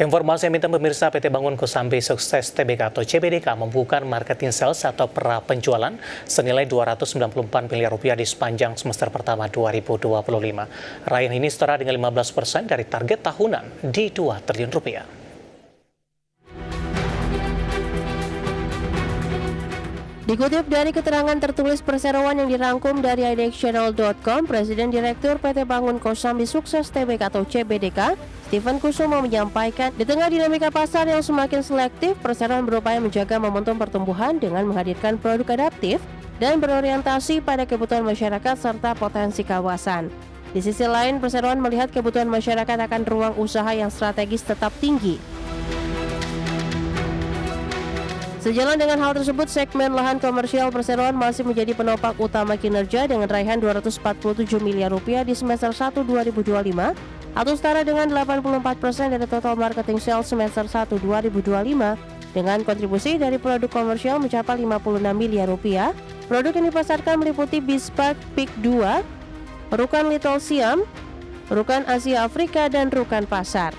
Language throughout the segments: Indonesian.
Informasi emiten pemirsa, PT Bangun Kosambi Sukses Tbk atau CBDK membuka marketing sales atau pra penjualan senilai Rp294 miliar di sepanjang semester pertama 2025. Raihan ini setara dengan 15% dari target tahunan di Rp2 triliun. Dikutip dari keterangan tertulis perseroan yang dirangkum dari idxchannel.com, Presiden Direktur PT Bangun Kosambi Sukses Tbk atau CBDK, Stephen Kusumo menyampaikan, di tengah dinamika pasar yang semakin selektif, perseroan berupaya menjaga momentum pertumbuhan dengan menghadirkan produk adaptif dan berorientasi pada kebutuhan masyarakat serta potensi kawasan. Di sisi lain, perseroan melihat kebutuhan masyarakat akan ruang usaha yang strategis tetap tinggi. Sejalan dengan hal tersebut, segmen lahan komersial perseroan masih menjadi penopang utama kinerja dengan raihan Rp247 miliar di semester 1 2025 atau setara dengan 84% dari total marketing sales semester 1 2025 dengan kontribusi dari produk komersial mencapai Rp56 miliar. Produk yang dipasarkan meliputi Bispark Peak 2, Rukan Little Siam, Rukan Asia Afrika, dan Rukan Pasar.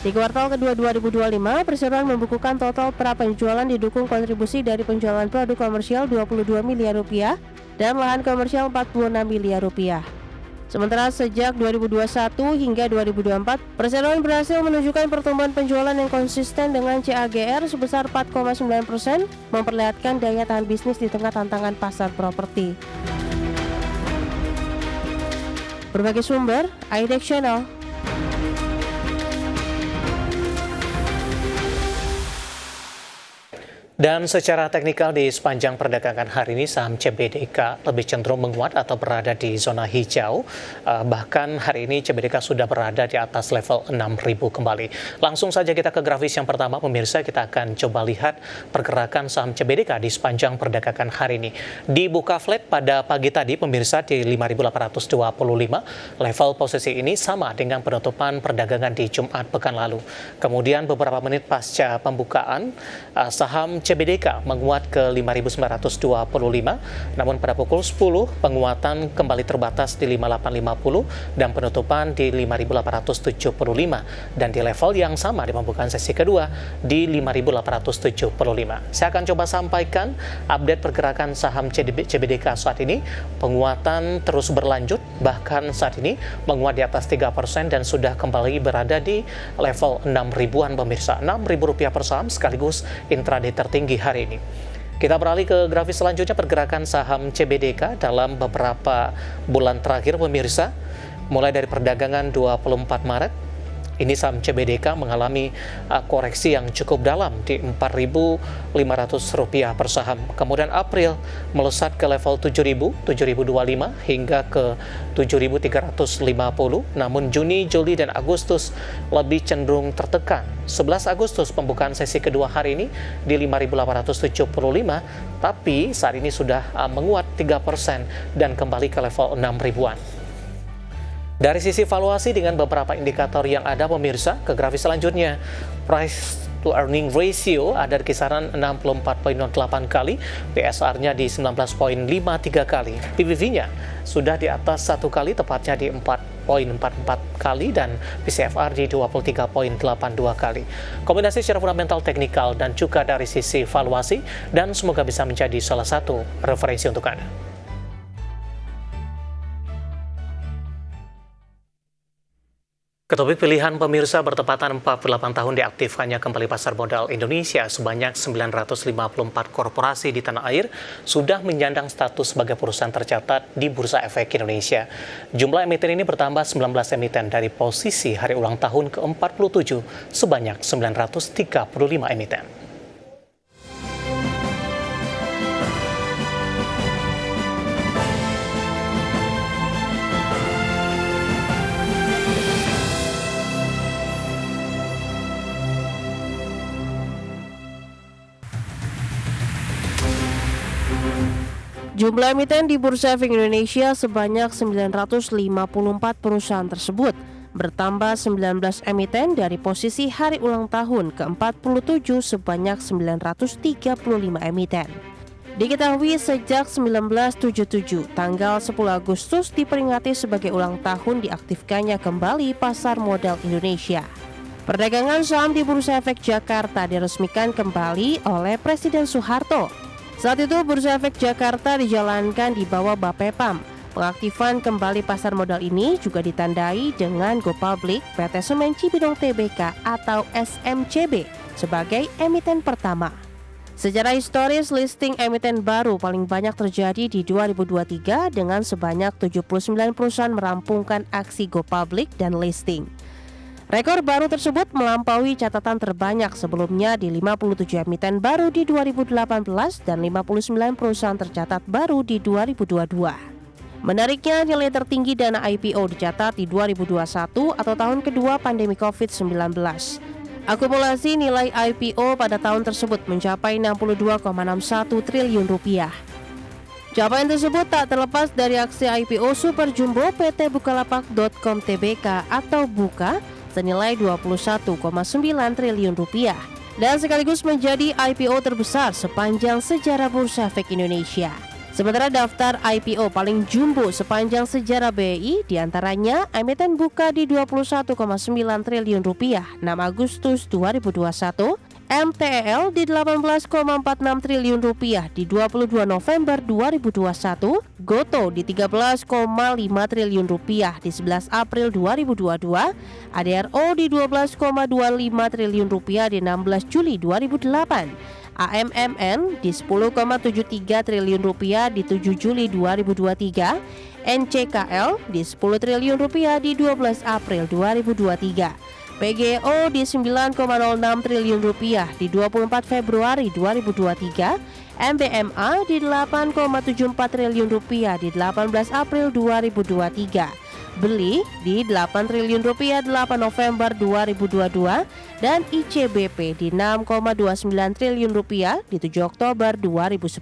Di kuartal kedua 2025, perseroan membukukan total pra-penjualan didukung kontribusi dari penjualan produk komersial Rp22 miliar dan lahan komersial Rp46 miliar. Sementara sejak 2021 hingga 2024, perseroan berhasil menunjukkan pertumbuhan penjualan yang konsisten dengan CAGR sebesar 4,9%, memperlihatkan daya tahan bisnis di tengah tantangan pasar properti. Berbagai sumber, IDX Channel. Dan secara teknikal di sepanjang perdagangan hari ini saham CBDK lebih cenderung menguat atau berada di zona hijau. Bahkan hari ini CBDK sudah berada di atas level 6.000 kembali. Langsung saja kita ke grafis yang pertama, pemirsa. Kita akan coba lihat pergerakan saham CBDK di sepanjang perdagangan hari ini. Dibuka flat pada pagi tadi, pemirsa, di 5.825. Level posisi ini sama dengan penutupan perdagangan di Jumat pekan lalu. Kemudian beberapa menit pasca pembukaan, saham CBDK menguat ke 5.925, namun pada pukul 10 penguatan kembali terbatas di 5.850 dan penutupan di 5.875 dan di level yang sama di pembukaan sesi kedua di 5.875. Saya akan coba sampaikan update pergerakan saham CBDK saat ini. Penguatan terus berlanjut, bahkan saat ini menguat di atas 3% dan sudah kembali berada di level 6.000-an pemirsa. Rp6.000 per saham sekaligus intraday tertinggi hari ini. Kita beralih ke grafis selanjutnya, pergerakan saham CBDK dalam beberapa bulan terakhir pemirsa. Mulai dari perdagangan 24 Maret, ini saham CBDK mengalami koreksi yang cukup dalam di Rp4.500 per saham. Kemudian April melesat ke level 7.025 hingga ke 7.350. Namun Juni, Juli, dan Agustus lebih cenderung tertekan. 11 Agustus pembukaan sesi kedua hari ini di 5.875, tapi saat ini sudah menguat 3% dan kembali ke level 6.000-an. Dari sisi valuasi dengan beberapa indikator yang ada pemirsa, ke grafis selanjutnya, price to earning ratio ada di kisaran 64,08 kali, PSR-nya di 19,53 kali, PBV-nya sudah di atas 1 kali, tepatnya di 4,44 kali, dan PCFR di 23,82 kali. Kombinasi secara fundamental, teknikal, dan juga dari sisi valuasi, dan semoga bisa menjadi salah satu referensi untuk Anda. Topik pilihan pemirsa, bertepatan 48 tahun diaktifkannya kembali pasar modal Indonesia, sebanyak 954 korporasi di tanah air sudah menyandang status sebagai perusahaan tercatat di Bursa Efek Indonesia. Jumlah emiten ini bertambah 19 emiten dari posisi hari ulang tahun ke-47 sebanyak 935 emiten. Jumlah emiten di Bursa Efek Indonesia sebanyak 954 perusahaan tersebut, bertambah 19 emiten dari posisi hari ulang tahun ke-47 sebanyak 935 emiten. Diketahui sejak 1977, tanggal 10 Agustus diperingati sebagai ulang tahun diaktifkannya kembali pasar modal Indonesia. Perdagangan saham di Bursa Efek Jakarta diresmikan kembali oleh Presiden Soeharto. Saat itu Bursa Efek Jakarta dijalankan di bawah Bapepam. Pengaktifan kembali pasar modal ini juga ditandai dengan Go Public PT Semen Cibinong Tbk atau SMCB sebagai emiten pertama. Secara historis, listing emiten baru paling banyak terjadi di 2023 dengan sebanyak 79 perusahaan merampungkan aksi Go Public dan listing. Rekor baru tersebut melampaui catatan terbanyak sebelumnya di 57 emiten baru di 2018 dan 59 perusahaan tercatat baru di 2022. Menariknya, nilai tertinggi dana IPO dicatat di 2021 atau tahun kedua pandemi COVID-19. Akumulasi nilai IPO pada tahun tersebut mencapai 62,61 triliun rupiah. Capaian tersebut tak terlepas dari aksi IPO Super Jumbo PT Bukalapak.com Tbk atau Buka senilai 21,9 triliun rupiah dan sekaligus menjadi IPO terbesar sepanjang sejarah Bursa Efek Indonesia. Sementara daftar IPO paling jumbo sepanjang sejarah BEI diantaranya emiten Buka di 21,9 triliun rupiah 6 Agustus 2021, MTEL di 18,46 triliun rupiah di 22 November 2021, Goto di 13,5 triliun rupiah di 11 April 2022, ADRO di 12,25 triliun rupiah di 16 Juli 2008, AMMN di 10,73 triliun rupiah di 7 Juli 2023, NCKL di 10 triliun rupiah di 12 April 2023, PGO di 9,06 triliun rupiah di 24 Februari 2023, MBMA di 8,74 triliun rupiah di 18 April 2023, Beli di 8 triliun rupiah 8 November 2022 dan ICBP di 6,29 triliun rupiah di 7 Oktober 2010.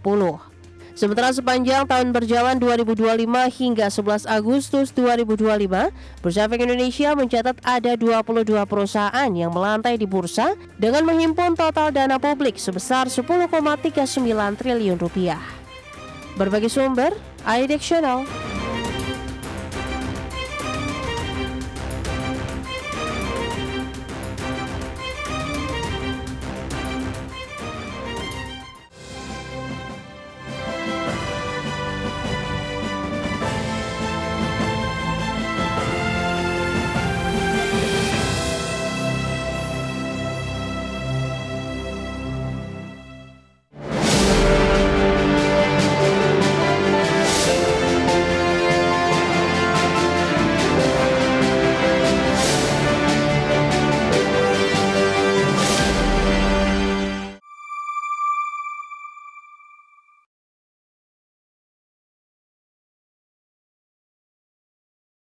Sementara sepanjang tahun berjalan 2025 hingga 11 Agustus 2025, Bursa Efek Indonesia mencatat ada 22 perusahaan yang melantai di bursa dengan menghimpun total dana publik sebesar 10,39 triliun rupiah. Berbagai sumber, iDex Channel.